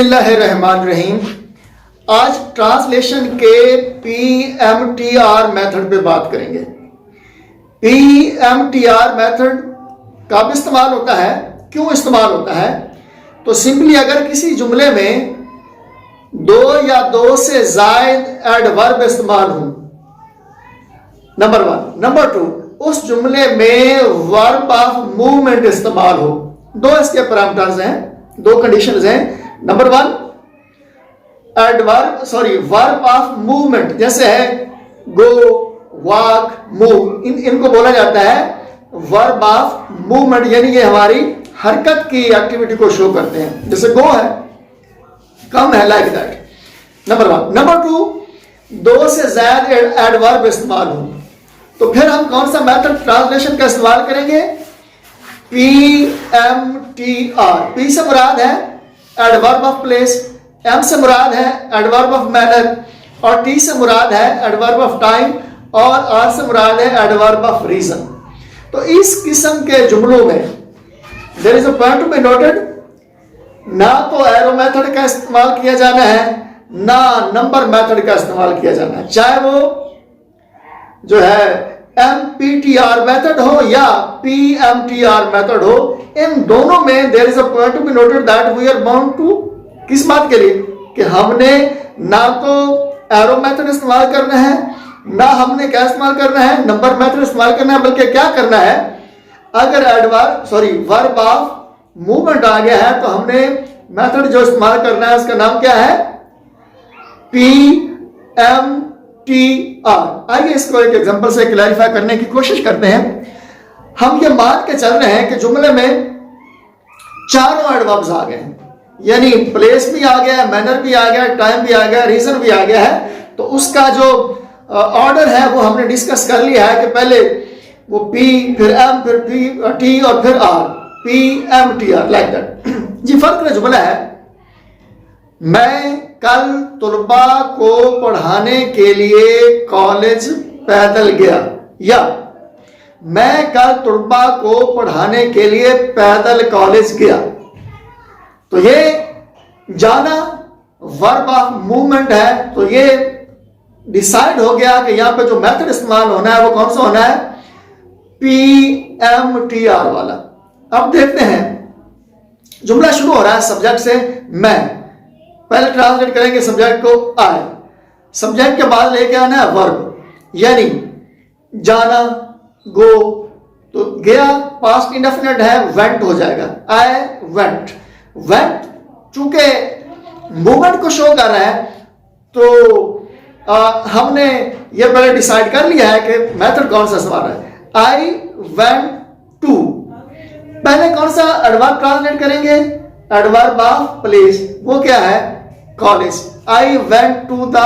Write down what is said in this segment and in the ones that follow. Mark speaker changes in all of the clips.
Speaker 1: बिस्मिल्लाहिर्रहमानिर्रहीम। आज ट्रांसलेशन के PMTR मेथड पे बात करेंगे। PMTR मेथड कब इस्तेमाल होता है, क्यों इस्तेमाल होता है? तो सिंपली अगर किसी जुमले में दो या दो से जायद एडवर्ब इस्तेमाल हो, नंबर वन। नंबर टू, उस जुमले में वर्ब ऑफ मूवमेंट इस्तेमाल हो। दो इसके पैरामीटर्स हैं, दो कंडीशंस हैं। Number one, verb of movement, जैसे है गो, वॉक, मूव, इनको बोला जाता है वर्ब ऑफ मूवमेंट, यानी ये हमारी हरकत की एक्टिविटी को शो करते हैं। जैसे गो है, कम है, like that. Number one. Number two, दो से ज्यादा एडवर्ब इस्तेमाल हो, तो फिर हम कौन सा मेथड ट्रांसलेशन का इस्तेमाल करेंगे? PMTR। P से मुराद है एडवर्ब ऑफ प्लेस, M से मुराद है एडवर्ब ऑफ मैनर, और T से मुराद है एडवर्ब ऑफ टाइम, और R से मुराद है एडवर्ब ऑफ रीजन। तो इस किस्म के जुमलों में there is a point to be noted, ना तो एरो मेथड का इस्तेमाल किया जाना है, ना नंबर मेथड का इस्तेमाल किया जाना है। चाहे वो जो है MPTR मेथड हो या PMTR मेथड हो, इन दोनों में there is a point to be noted that we are bound to, किस बात के लिए कि हमने ना तो एरो मेथड इस्तेमाल करना है, ना हमने क्या इस्तेमाल करना है, नंबर मेथड इस्तेमाल करना है, बल्कि क्या करना है, अगर वर्ब ऑफ मूवमेंट आ गया है तो हमने मेथड जो इस्तेमाल करना है उसका नाम क्या है? PMTR। आइए इसको एक एग्जांपल से क्लैरिफाई करने की कोशिश करते हैं। हम ये मान के चल रहे हैं कि जुमले में चारों एडवर्ब्स आ गए हैं, यानी प्लेस भी आ गया है, मैनर भी आ गया है, टाइम भी आ गया है, रीजन भी आ गया है। तो उसका जो ऑर्डर है वो हमने डिस्कस कर लिया है कि पहले वो P, फिर M, फिर T और फिर R, PMTR, लाइक दैट। जी फर्क का जुमला है, मैं कल तुलबा को पढ़ाने के लिए कॉलेज पैदल गया, या मैं कल तुलबा को पढ़ाने के लिए पैदल कॉलेज गया। तो ये जाना वर्ब ऑफ मूवमेंट है, तो ये डिसाइड हो गया कि यहां पे जो मेथड इस्तेमाल होना है वो कौन सा होना है? PMTR वाला। अब देखते हैं, जुमला शुरू हो रहा है सब्जेक्ट से मैं, पहले ट्रांसलेट करेंगे सब्जेक्ट को आई, सब्जेक्ट के बाद लेके आना है वर्ब, यानी जाना, गो, तो गया पास्ट इंडेफिनिट है, वेंट हो जाएगा, आई वेंट। वेंट चूंकि मूवमेंट को शो कर रहा है, तो हमने ये पहले डिसाइड कर लिया है कि मेथड कौन सा इस्तेमाल है। आई वेंट टू, पहले कौन सा एडवर्ब ट्रांसलेट करेंगे? एडवर्ब ऑफ प्लेस, वो क्या है? College. I went to the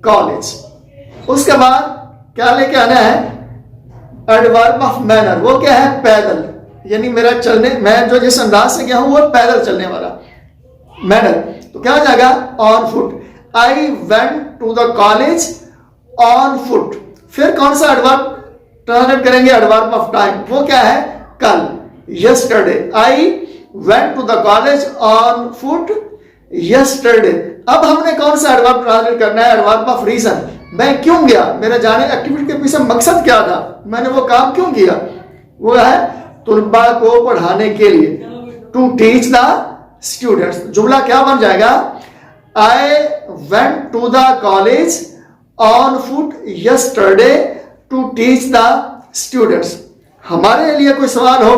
Speaker 1: college. उसके बाद क्या लेके आना है? एडवर्ब ऑफ मैनर, वो क्या है? पैदल, यानी मेरा चलने, मैं जो जिस अंदाज से गया हूं वो पैदल चलने वाला मैनर, तो क्या हो जाएगा? On foot. I went to the college on foot. फिर कौन सा एडवर्ब ट्रांसलेट करेंगे? एडवर्ब ऑफ टाइम, वो क्या है? कल, yesterday. I went to the college on foot yesterday. अब हमने कौन सा एडवर्ब ट्रांसलेट करना है? एडवर्ब ऑफ रीजन, मैं क्यों गया, मेरा जाने एक्टिविटी के पीछे मकसद क्या था, मैंने वो काम क्यों किया? वो है तुलबा को पढ़ाने के लिए, टू टीच द स्टूडेंट्स। जुमला क्या बन जाएगा? I went to the college on foot yesterday to teach the students. हमारे लिए कोई सवाल हो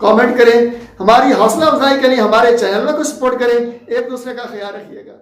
Speaker 1: कमेंट करें, हमारी हौसला अफजाई के लिए हमारे चैनल में को सपोर्ट करें। एक दूसरे का ख्याल रखिएगा।